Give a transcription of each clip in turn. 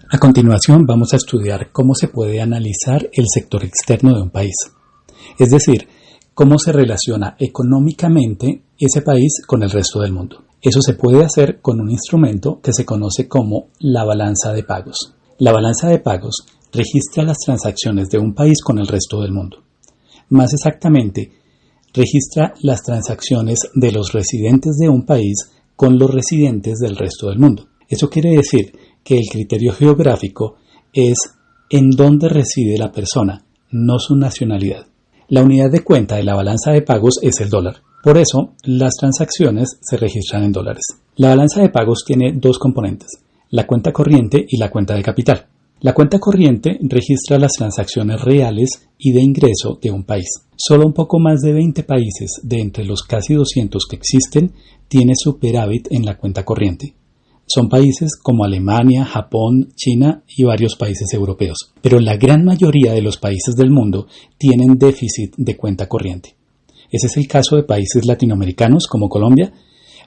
A continuación vamos a estudiar cómo se puede analizar el sector externo de un país, es decir, cómo se relaciona económicamente ese país con el resto del mundo. Eso se puede hacer con un instrumento que se conoce como la balanza de pagos. La balanza de pagos registra las transacciones de un país con el resto del mundo. Más exactamente, registra las transacciones de los residentes de un país con los residentes del resto del mundo. Eso quiere decir que el criterio geográfico es en dónde reside la persona, no su nacionalidad. La unidad de cuenta de la balanza de pagos es el dólar. Por eso, las transacciones se registran en dólares. La balanza de pagos tiene dos componentes, la cuenta corriente y la cuenta de capital. La cuenta corriente registra las transacciones reales y de ingreso de un país. Solo un poco más de 20 países de entre los casi 200 que existen tiene superávit en la cuenta corriente. Son países como Alemania, Japón, China y varios países europeos. Pero la gran mayoría de los países del mundo tienen déficit de cuenta corriente. Ese es el caso de países latinoamericanos como Colombia,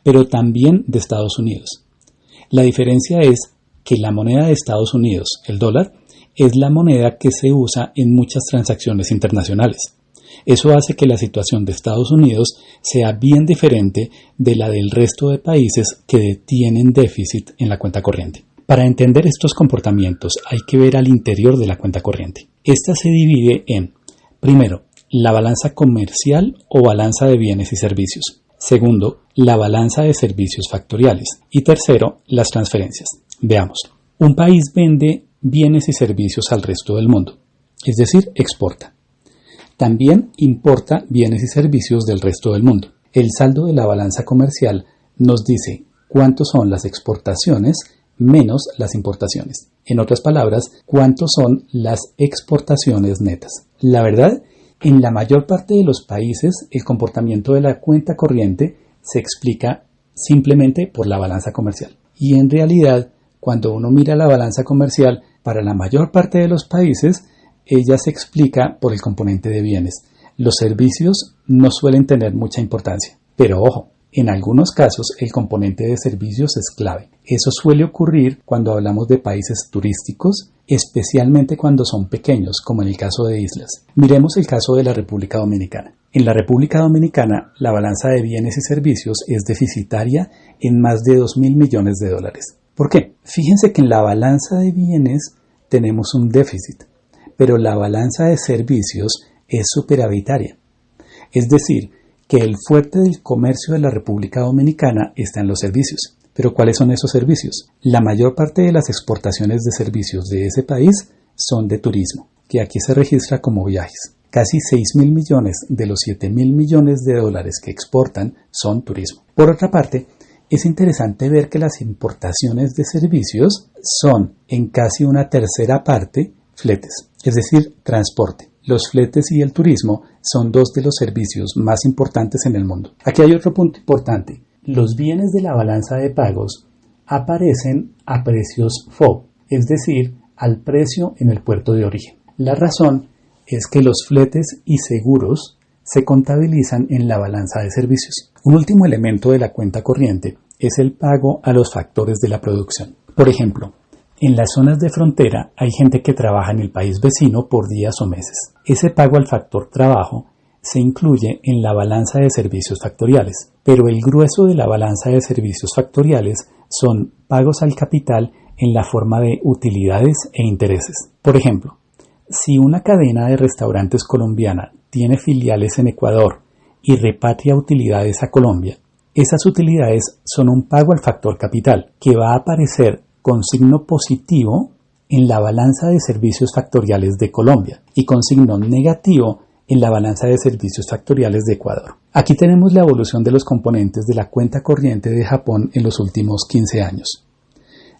pero también de Estados Unidos. La diferencia es que la moneda de Estados Unidos, el dólar, es la moneda que se usa en muchas transacciones internacionales. Eso hace que la situación de Estados Unidos sea bien diferente de la del resto de países que tienen déficit en la cuenta corriente. Para entender estos comportamientos hay que ver al interior de la cuenta corriente. Esta se divide en, primero, la balanza comercial o balanza de bienes y servicios. Segundo, la balanza de servicios factoriales. Y tercero, las transferencias. Veamos. Un país vende bienes y servicios al resto del mundo, es decir, exporta. También importa bienes y servicios del resto del mundo. El saldo de la balanza comercial nos dice cuántos son las exportaciones menos las importaciones. En otras palabras, cuántos son las exportaciones netas. La verdad, en la mayor parte de los países, el comportamiento de la cuenta corriente se explica simplemente por la balanza comercial. Y en realidad, cuando uno mira la balanza comercial, para la mayor parte de los países, ella se explica por el componente de bienes. Los servicios no suelen tener mucha importancia. Pero ojo, en algunos casos el componente de servicios es clave. Eso suele ocurrir cuando hablamos de países turísticos, especialmente cuando son pequeños, como en el caso de islas. Miremos el caso de la República Dominicana. En la República Dominicana, la balanza de bienes y servicios es deficitaria en más de 2.000 millones de dólares. ¿Por qué? Fíjense que en la balanza de bienes tenemos un déficit, pero la balanza de servicios es superavitaria. Es decir, que el fuerte del comercio de la República Dominicana está en los servicios. ¿Pero cuáles son esos servicios? La mayor parte de las exportaciones de servicios de ese país son de turismo, que aquí se registra como viajes. Casi 6.000 millones de los 7.000 millones de dólares que exportan son turismo. Por otra parte, es interesante ver que las importaciones de servicios son en casi una tercera parte fletes, es decir, transporte. Los fletes y el turismo son dos de los servicios más importantes en el mundo. Aquí hay otro punto importante. Los bienes de la balanza de pagos aparecen a precios FOB, es decir, al precio en el puerto de origen. La razón es que los fletes y seguros se contabilizan en la balanza de servicios. Un último elemento de la cuenta corriente es el pago a los factores de la producción. Por ejemplo, en las zonas de frontera hay gente que trabaja en el país vecino por días o meses. Ese pago al factor trabajo se incluye en la balanza de servicios factoriales, pero el grueso de la balanza de servicios factoriales son pagos al capital en la forma de utilidades e intereses. Por ejemplo, si una cadena de restaurantes colombiana tiene filiales en Ecuador y repatria utilidades a Colombia, esas utilidades son un pago al factor capital que va a aparecer con signo positivo en la balanza de servicios factoriales de Colombia y con signo negativo en la balanza de servicios factoriales de Ecuador. Aquí tenemos la evolución de los componentes de la cuenta corriente de Japón en los últimos 15 años.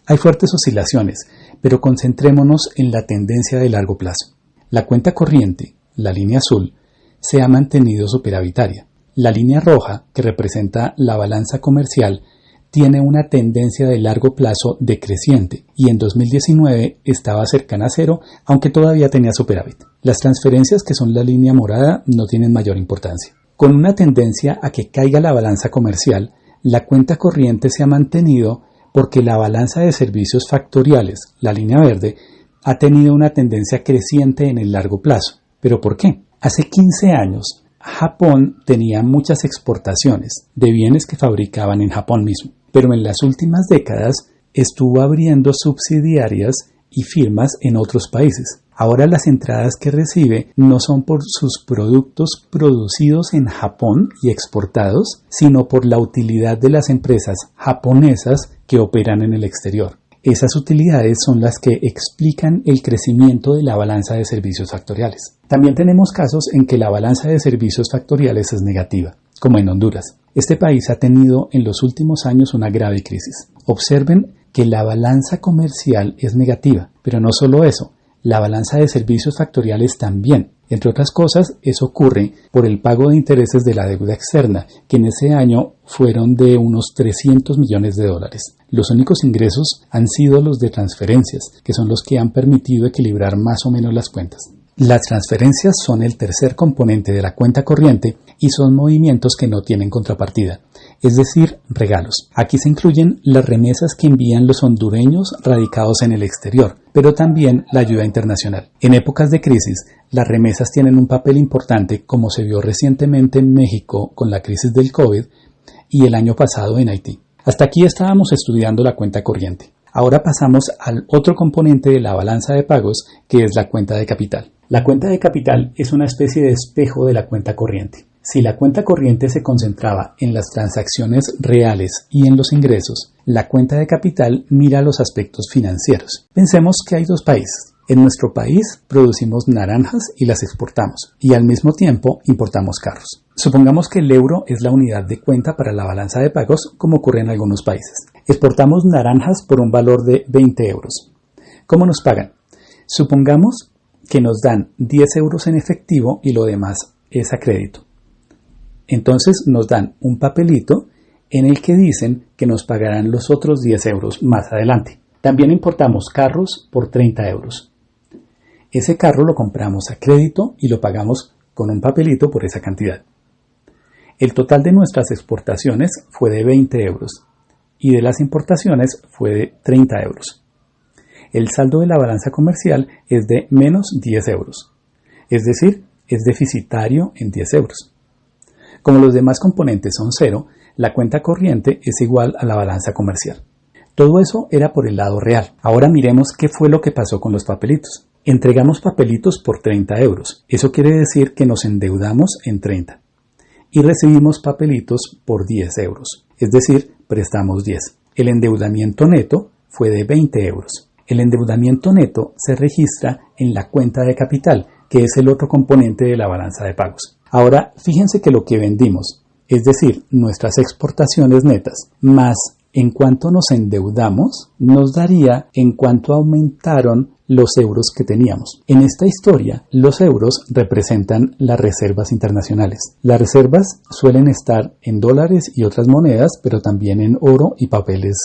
Hay fuertes oscilaciones, pero concentrémonos en la tendencia de largo plazo. La cuenta corriente, la línea azul, se ha mantenido superavitaria. La línea roja, que representa la balanza comercial, tiene una tendencia de largo plazo decreciente y en 2019 estaba cercana a cero, aunque todavía tenía superávit. Las transferencias, que son la línea morada, no tienen mayor importancia. Con una tendencia a que caiga la balanza comercial, la cuenta corriente se ha mantenido Porque la balanza de servicios factoriales, la línea verde, ha tenido una tendencia creciente en el largo plazo. ¿Pero por qué? Hace 15 años, Japón tenía muchas exportaciones de bienes que fabricaban en Japón mismo, pero en las últimas décadas estuvo abriendo subsidiarias y firmas en otros países. Ahora las entradas que recibe no son por sus productos producidos en Japón y exportados, sino por la utilidad de las empresas japonesas que operan en el exterior. Esas utilidades son las que explican el crecimiento de la balanza de servicios factoriales. También tenemos casos en que la balanza de servicios factoriales es negativa, como en Honduras. Este país ha tenido en los últimos años una grave crisis. Observen que la balanza comercial es negativa, pero no solo eso, la balanza de servicios factoriales también. Entre otras cosas, eso ocurre por el pago de intereses de la deuda externa, que en ese año fueron de unos 300 millones de dólares. Los únicos ingresos han sido los de transferencias, que son los que han permitido equilibrar más o menos las cuentas. Las transferencias son el tercer componente de la cuenta corriente y son movimientos que no tienen contrapartida, es decir, regalos. Aquí se incluyen las remesas que envían los hondureños radicados en el exterior, pero también la ayuda internacional. En épocas de crisis, las remesas tienen un papel importante, como se vio recientemente en México con la crisis del COVID y el año pasado en Haití. Hasta aquí estábamos estudiando la cuenta corriente. Ahora pasamos al otro componente de la balanza de pagos, que es la cuenta de capital. La cuenta de capital es una especie de espejo de la cuenta corriente. Si la cuenta corriente se concentraba en las transacciones reales y en los ingresos, la cuenta de capital mira los aspectos financieros. Pensemos que hay dos países. En nuestro país producimos naranjas y las exportamos, y al mismo tiempo importamos carros. Supongamos que el euro es la unidad de cuenta para la balanza de pagos, como ocurre en algunos países. Exportamos naranjas por un valor de 20 euros. ¿Cómo nos pagan? Supongamos que nos dan 10 euros en efectivo y lo demás es a crédito. Entonces nos dan un papelito en el que dicen que nos pagarán los otros 10 euros más adelante. También importamos carros por 30 euros. Ese carro lo compramos a crédito y lo pagamos con un papelito por esa cantidad. El total de nuestras exportaciones fue de 20 euros y de las importaciones fue de 30 euros. El saldo de la balanza comercial es de menos 10 euros, es decir, es deficitario en 10 euros. Como los demás componentes son cero, la cuenta corriente es igual a la balanza comercial. Todo eso era por el lado real. Ahora miremos qué fue lo que pasó con los papelitos. Entregamos papelitos por 30 euros. Eso quiere decir que nos endeudamos en 30. Y recibimos papelitos por 10 euros. Es decir, prestamos 10. El endeudamiento neto fue de 20 euros. El endeudamiento neto se registra en la cuenta de capital, que es el otro componente de la balanza de pagos. Ahora, fíjense que lo que vendimos, es decir, nuestras exportaciones netas, más en cuanto nos endeudamos, nos daría en cuanto aumentaron los euros que teníamos. En esta historia, los euros representan las reservas internacionales. Las reservas suelen estar en dólares y otras monedas, pero también en oro y papeles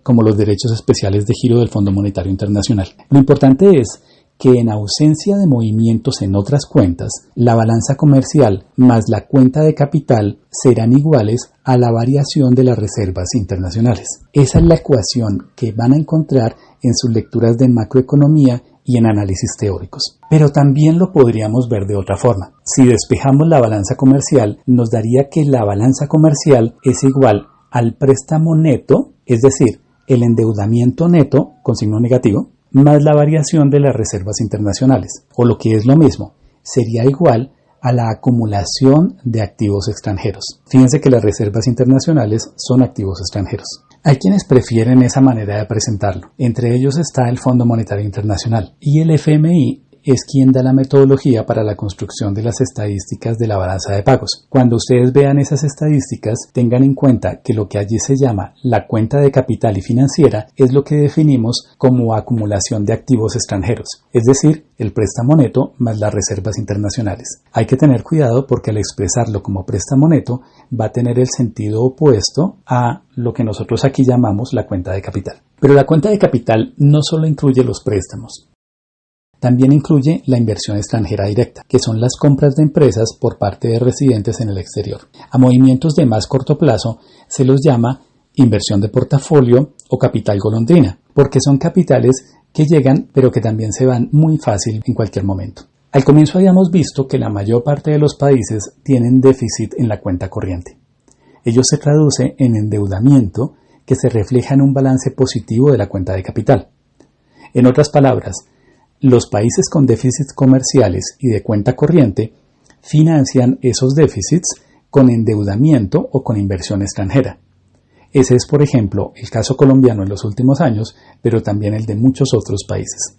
como los derechos especiales de giro del Fondo Monetario Internacional. Lo importante es que en ausencia de movimientos en otras cuentas, la balanza comercial más la cuenta de capital serán iguales a la variación de las reservas internacionales. Esa es la ecuación que van a encontrar en sus lecturas de macroeconomía y en análisis teóricos. Pero también lo podríamos ver de otra forma. Si despejamos la balanza comercial, nos daría que la balanza comercial es igual al préstamo neto, es decir, el endeudamiento neto con signo negativo, más la variación de las reservas internacionales, o lo que es lo mismo, sería igual a la acumulación de activos extranjeros. Fíjense que las reservas internacionales son activos extranjeros. Hay quienes prefieren esa manera de presentarlo. Entre ellos está el Fondo Monetario Internacional y el FMI es quien da la metodología para la construcción de las estadísticas de la balanza de pagos. Cuando ustedes vean esas estadísticas, tengan en cuenta que lo que allí se llama la cuenta de capital y financiera es lo que definimos como acumulación de activos extranjeros, es decir, el préstamo neto más las reservas internacionales. Hay que tener cuidado porque al expresarlo como préstamo neto va a tener el sentido opuesto a lo que nosotros aquí llamamos la cuenta de capital. Pero la cuenta de capital no solo incluye los préstamos. También incluye la inversión extranjera directa, que son las compras de empresas por parte de residentes en el exterior. A movimientos de más corto plazo se los llama inversión de portafolio o capital golondrina, porque son capitales que llegan pero que también se van muy fácil en cualquier momento. Al comienzo habíamos visto que la mayor parte de los países tienen déficit en la cuenta corriente. Ello se traduce en endeudamiento que se refleja en un balance positivo de la cuenta de capital. En otras palabras, los países con déficits comerciales y de cuenta corriente financian esos déficits con endeudamiento o con inversión extranjera. Ese es, por ejemplo, el caso colombiano en los últimos años, pero también el de muchos otros países.